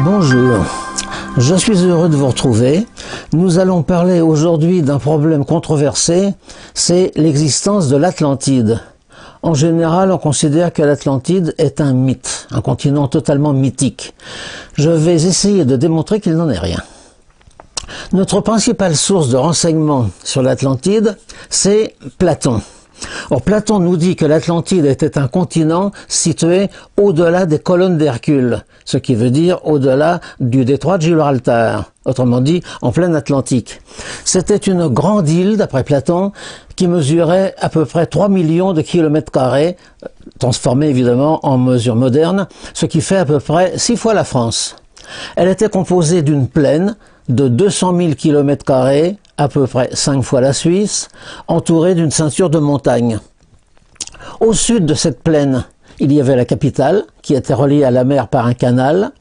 Bonjour, je suis heureux de vous retrouver. Nous allons parler aujourd'hui d'un problème controversé, c'est l'existence de l'Atlantide. En général, on considère que l'Atlantide est un mythe, un continent totalement mythique. Je vais essayer de démontrer qu'il n'en est rien. Notre principale source de renseignements sur l'Atlantide, c'est Platon. Or, Platon nous dit que l'Atlantide était un continent situé au-delà des colonnes d'Hercule, ce qui veut dire au-delà du détroit de Gibraltar, autrement dit en plein Atlantique. C'était une grande île, d'après Platon, qui mesurait à peu près 3 millions de kilomètres carrés, transformée évidemment en mesure moderne, ce qui fait à peu près 6 fois la France. Elle était composée d'une plaine de 200 000 kilomètres carrés, à peu près 5 fois la Suisse, entourée d'une ceinture de montagnes. Au sud de cette plaine, il y avait la capitale, qui était reliée à la mer par un canal.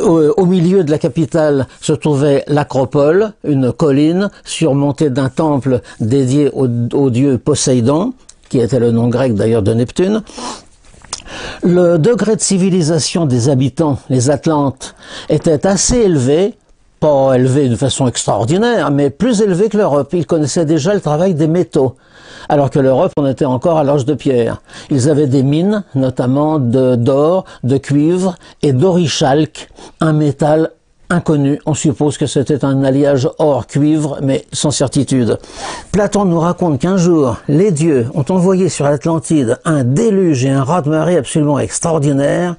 Au milieu de la capitale se trouvait l'Acropole, une colline surmontée d'un temple dédié au dieu Poséidon, qui était le nom grec d'ailleurs de Neptune. Le degré de civilisation des habitants, les Atlantes, était assez élevé, pas élevé de façon extraordinaire, mais plus élevé que l'Europe. Ils connaissaient déjà le travail des métaux, alors que l'Europe, on était encore à l'âge de pierre. Ils avaient des mines, notamment d'or, de cuivre et d'orichalque, un métal inconnu. On suppose que c'était un alliage or-cuivre, mais sans certitude. Platon nous raconte qu'un jour, les dieux ont envoyé sur l'Atlantide un déluge et un raz-de-marée absolument extraordinaire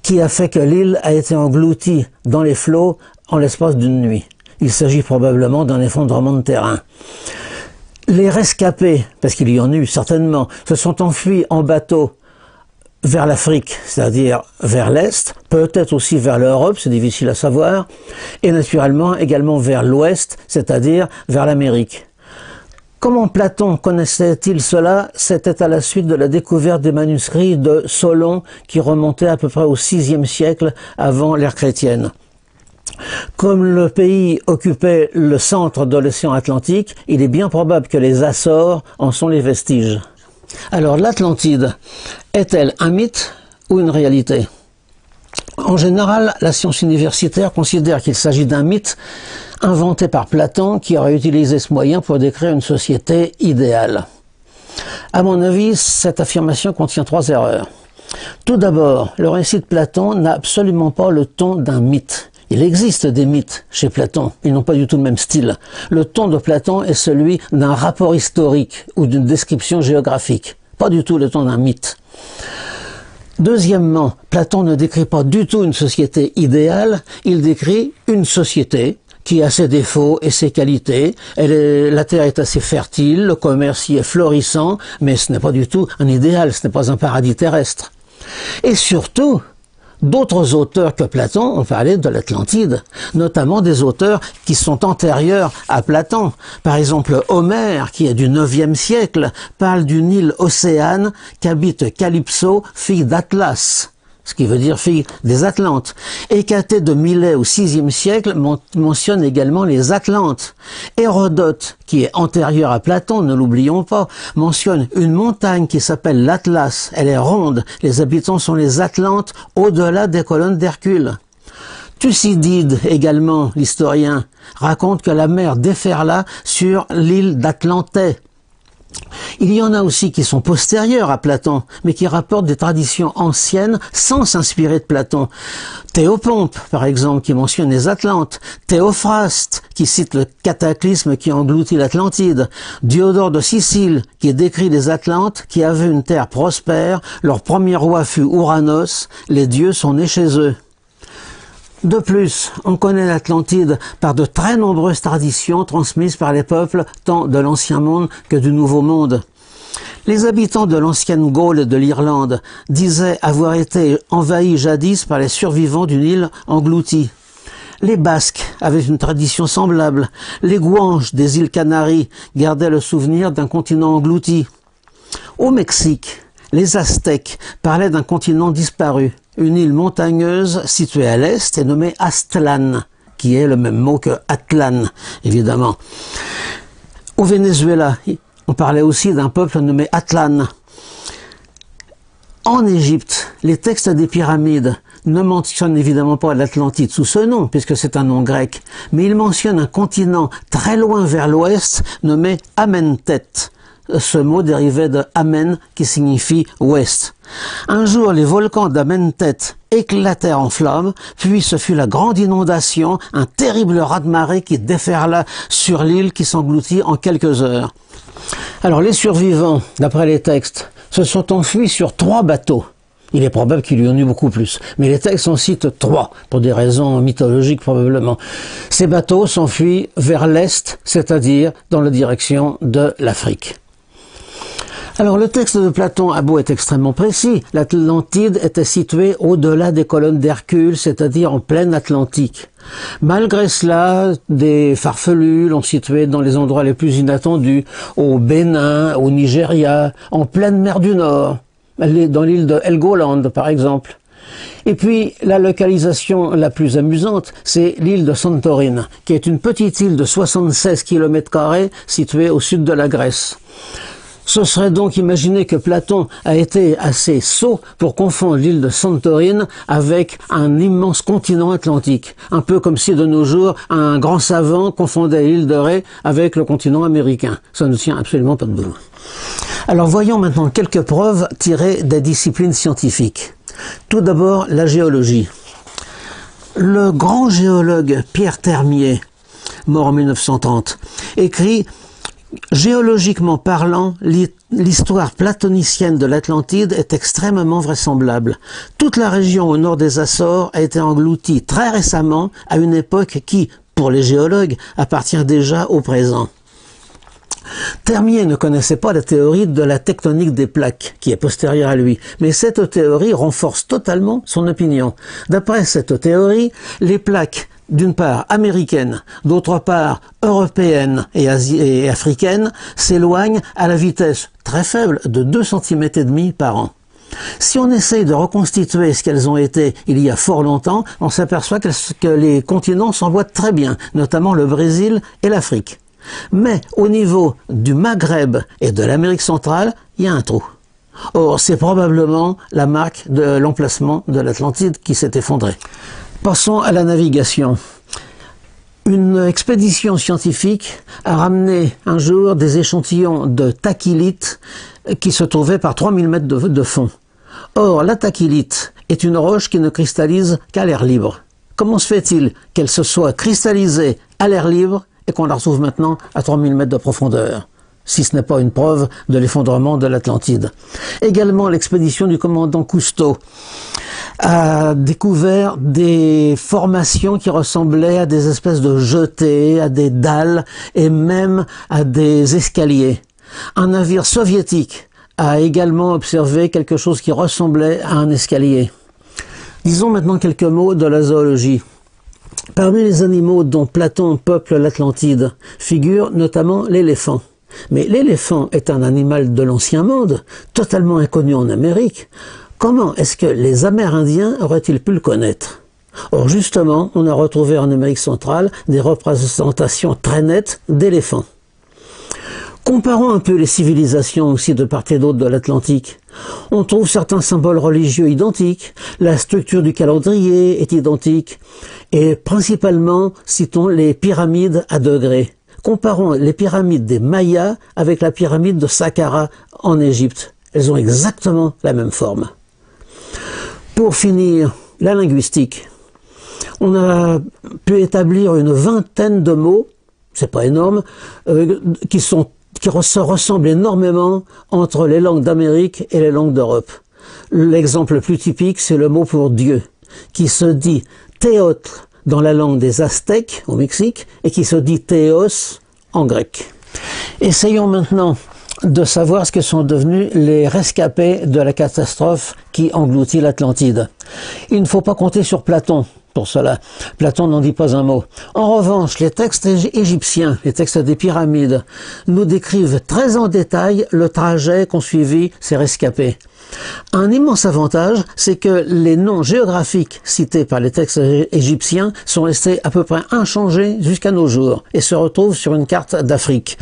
qui a fait que l'île a été engloutie dans les flots en l'espace d'une nuit. Il s'agit probablement d'un effondrement de terrain. Les rescapés, parce qu'il y en a eu certainement, se sont enfuis en bateau vers l'Afrique, c'est-à-dire vers l'Est, peut-être aussi vers l'Europe, c'est difficile à savoir, et naturellement également vers l'Ouest, c'est-à-dire vers l'Amérique. Comment Platon connaissait-il cela? C'était à la suite de la découverte des manuscrits de Solon qui remontaient à peu près au VIe siècle avant l'ère chrétienne. Comme le pays occupait le centre de l'océan Atlantique, il est bien probable que les Açores en sont les vestiges. Alors l'Atlantide est-elle un mythe ou une réalité? En général, la science universitaire considère qu'il s'agit d'un mythe inventé par Platon qui aurait utilisé ce moyen pour décrire une société idéale. À mon avis, cette affirmation contient 3 erreurs. Tout d'abord, le récit de Platon n'a absolument pas le ton d'un mythe. Il existe des mythes chez Platon, ils n'ont pas du tout le même style. Le ton de Platon est celui d'un rapport historique ou d'une description géographique, pas du tout le ton d'un mythe. Deuxièmement, Platon ne décrit pas du tout une société idéale, il décrit une société qui a ses défauts et ses qualités. La terre est assez fertile, le commerce y est florissant, mais ce n'est pas du tout un idéal, ce n'est pas un paradis terrestre. Et surtout, d'autres auteurs que Platon ont parlé de l'Atlantide, notamment des auteurs qui sont antérieurs à Platon. Par exemple, Homère, qui est du IXe siècle, parle d'une île océane qu'habite Calypso, fille d'Atlas, ce qui veut dire fille des Atlantes. Hécatée de Milet au VIe siècle mentionne également les Atlantes. Hérodote, qui est antérieur à Platon, ne l'oublions pas, mentionne une montagne qui s'appelle l'Atlas. Elle est ronde, les habitants sont les Atlantes au-delà des colonnes d'Hercule. Thucydide, également, l'historien, raconte que la mer déferla sur l'île d'Atlantais. Il y en a aussi qui sont postérieurs à Platon, mais qui rapportent des traditions anciennes sans s'inspirer de Platon. Théopompe, par exemple, qui mentionne les Atlantes. Théophraste, qui cite le cataclysme qui engloutit l'Atlantide. Diodore de Sicile, qui décrit les Atlantes qui avaient une terre prospère. Leur premier roi fut Ouranos. Les dieux sont nés chez eux. De plus, on connaît l'Atlantide par de très nombreuses traditions transmises par les peuples tant de l'Ancien Monde que du Nouveau Monde. Les habitants de l'ancienne Gaule et de l'Irlande disaient avoir été envahis jadis par les survivants d'une île engloutie. Les Basques avaient une tradition semblable. Les Guanches des îles Canaries gardaient le souvenir d'un continent englouti. Au Mexique, les Aztèques parlaient d'un continent disparu, une île montagneuse située à l'est et nommée Aztlán, qui est le même mot que Atlan, évidemment. Au Venezuela, on parlait aussi d'un peuple nommé Atlan. En Égypte, les textes des pyramides ne mentionne évidemment pas l'Atlantide sous ce nom, puisque c'est un nom grec, mais il mentionne un continent très loin vers l'ouest, nommé Amentet. Ce mot dérivait de Amen, qui signifie ouest. Un jour, les volcans d'Amentet éclatèrent en flammes, puis ce fut la grande inondation, un terrible raz-de-marée qui déferla sur l'île qui s'engloutit en quelques heures. Alors les survivants, d'après les textes, se sont enfuis sur 3 bateaux. Il est probable qu'il y en eut beaucoup plus, mais les textes en citent 3, pour des raisons mythologiques probablement. Ces bateaux s'enfuient vers l'est, c'est-à-dire dans la direction de l'Afrique. Alors le texte de Platon a beau être extrêmement précis, l'Atlantide était située au-delà des colonnes d'Hercule, c'est-à-dire en pleine Atlantique. Malgré cela, des farfelus l'ont située dans les endroits les plus inattendus, au Bénin, au Nigeria, en pleine mer du Nord, dans l'île de Helgoland par exemple. Et puis la localisation la plus amusante, c'est l'île de Santorin, qui est une petite île de 76 km² située au sud de la Grèce. Ce serait donc imaginer que Platon a été assez sot pour confondre l'île de Santorin avec un immense continent atlantique. Un peu comme si de nos jours, un grand savant confondait l'île de Ré avec le continent américain. Ça ne tient absolument pas debout. Alors voyons maintenant quelques preuves tirées des disciplines scientifiques. Tout d'abord, la géologie. Le grand géologue Pierre Termier, mort en 1930, écrit: géologiquement parlant, l'histoire platonicienne de l'Atlantide est extrêmement vraisemblable. Toute la région au nord des Açores a été engloutie très récemment à une époque qui, pour les géologues, appartient déjà au présent. Termier ne connaissait pas la théorie de la tectonique des plaques, qui est postérieure à lui, mais cette théorie renforce totalement son opinion. D'après cette théorie, les plaques, d'une part américaines, d'autre part européennes et africaines, s'éloignent à la vitesse très faible de 2,5 cm par an. Si on essaye de reconstituer ce qu'elles ont été il y a fort longtemps, on s'aperçoit que les continents s'emboîtent très bien, notamment le Brésil et l'Afrique. Mais au niveau du Maghreb et de l'Amérique centrale, il y a un trou. Or, c'est probablement la marque de l'emplacement de l'Atlantide qui s'est effondrée. Passons à la navigation. Une expédition scientifique a ramené un jour des échantillons de tachylite qui se trouvaient par 3000 mètres de fond. Or, la tachylite est une roche qui ne cristallise qu'à l'air libre. Comment se fait-il qu'elle se soit cristallisée à l'air libre et qu'on la retrouve maintenant à 3000 mètres de profondeur, si ce n'est pas une preuve de l'effondrement de l'Atlantide? Également, l'expédition du commandant Cousteau a découvert des formations qui ressemblaient à des espèces de jetées, à des dalles et même à des escaliers. Un navire soviétique a également observé quelque chose qui ressemblait à un escalier. Disons maintenant quelques mots de la zoologie. Parmi les animaux dont Platon peuple l'Atlantide figure notamment l'éléphant. Mais l'éléphant est un animal de l'ancien monde, totalement inconnu en Amérique. Comment est-ce que les Amérindiens auraient-ils pu le connaître? Or justement, on a retrouvé en Amérique centrale des représentations très nettes d'éléphants. Comparons un peu les civilisations aussi de part et d'autre de l'Atlantique. On trouve certains symboles religieux identiques, la structure du calendrier est identique, et principalement, citons les pyramides à degrés. Comparons les pyramides des Mayas avec la pyramide de Saqqara en Égypte. Elles ont exactement la même forme. Pour finir, la linguistique. On a pu établir une vingtaine de mots, c'est pas énorme, qui se ressemblent énormément entre les langues d'Amérique et les langues d'Europe. L'exemple le plus typique, c'est le mot pour Dieu, qui se dit Théotre dans la langue des Aztèques au Mexique et qui se dit Théos en grec. Essayons maintenant de savoir ce que sont devenus les rescapés de la catastrophe qui engloutit l'Atlantide. Il ne faut pas compter sur Platon pour cela. Platon n'en dit pas un mot. En revanche, les textes égyptiens, les textes des pyramides, nous décrivent très en détail le trajet qu'ont suivi ces rescapés. Un immense avantage, c'est que les noms géographiques cités par les textes égyptiens sont restés à peu près inchangés jusqu'à nos jours et se retrouvent sur une carte d'Afrique.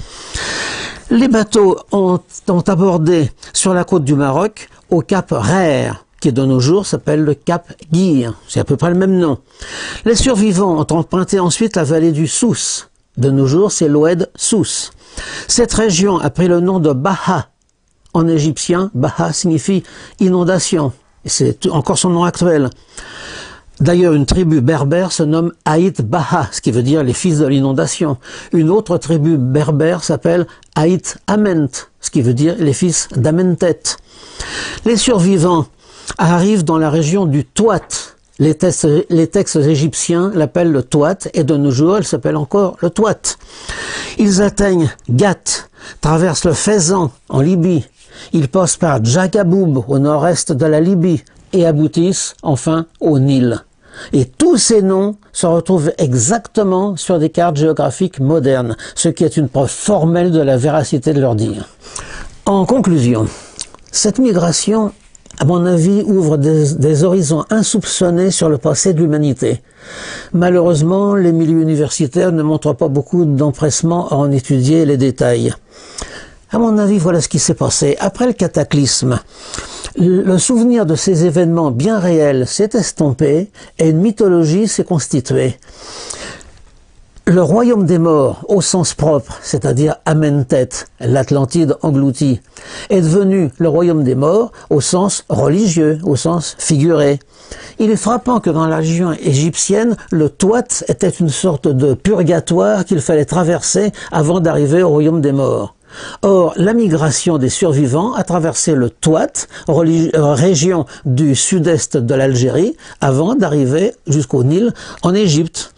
Les bateaux ont abordé sur la côte du Maroc, au cap Rher, qui de nos jours s'appelle le Cap Guire. C'est à peu près le même nom. Les survivants ont emprunté ensuite la vallée du Souss. De nos jours, c'est l'Oued Souss. Cette région a pris le nom de Baha. En égyptien, Baha signifie inondation. Et c'est encore son nom actuel. D'ailleurs, une tribu berbère se nomme Haït Baha, ce qui veut dire les fils de l'inondation. Une autre tribu berbère s'appelle Haït Ament, ce qui veut dire les fils d'Amentet. Les survivants arrivent dans la région du Touat. Les textes égyptiens l'appellent le Touat et de nos jours, elle s'appelle encore le Touat. Ils atteignent Gat, traversent le Fezzan en Libye. Ils passent par Djagaboub au nord-est de la Libye et aboutissent enfin au Nil. Et tous ces noms se retrouvent exactement sur des cartes géographiques modernes, ce qui est une preuve formelle de la véracité de leur dire. En conclusion, cette migration, à mon avis, ouvre des horizons insoupçonnés sur le passé de l'humanité. Malheureusement, les milieux universitaires ne montrent pas beaucoup d'empressement à en étudier les détails. À mon avis, voilà ce qui s'est passé. Après le cataclysme, le souvenir de ces événements bien réels s'est estompé et une mythologie s'est constituée. Le royaume des morts, au sens propre, c'est-à-dire Amentet, l'Atlantide engloutie, est devenu le royaume des morts au sens religieux, au sens figuré. Il est frappant que dans la région égyptienne, le Touat était une sorte de purgatoire qu'il fallait traverser avant d'arriver au royaume des morts. Or, la migration des survivants a traversé le Touat, région du sud-est de l'Algérie, avant d'arriver jusqu'au Nil en Égypte.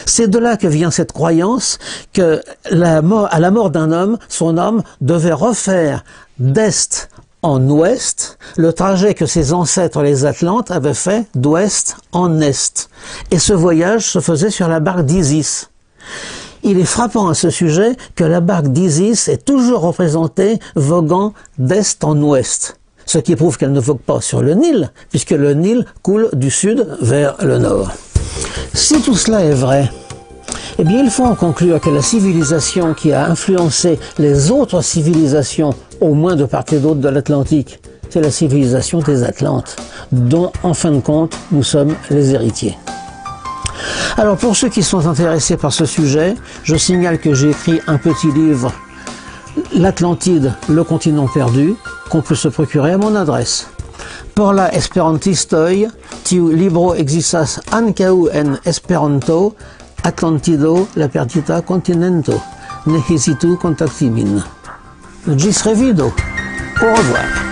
C'est de là que vient cette croyance que à la mort d'un homme, son âme devait refaire d'est en ouest le trajet que ses ancêtres les Atlantes avaient fait d'ouest en est. Et ce voyage se faisait sur la barque d'Isis. Il est frappant à ce sujet que la barque d'Isis est toujours représentée voguant d'est en ouest, ce qui prouve qu'elle ne vogue pas sur le Nil, puisque le Nil coule du sud vers le nord. Si tout cela est vrai, eh bien il faut en conclure que la civilisation qui a influencé les autres civilisations, au moins de part et d'autre de l'Atlantique, c'est la civilisation des Atlantes, dont en fin de compte nous sommes les héritiers. Alors pour ceux qui sont intéressés par ce sujet, je signale que j'ai écrit un petit livre, L'Atlantide, le continent perdu, qu'on peut se procurer à mon adresse. Por la esperantistoj, tiu libro ekzistas ankaŭ en Esperanto, Atlantido, la perdita continento. Ne hezitu kontakti min. Ĝis revido. Au revoir.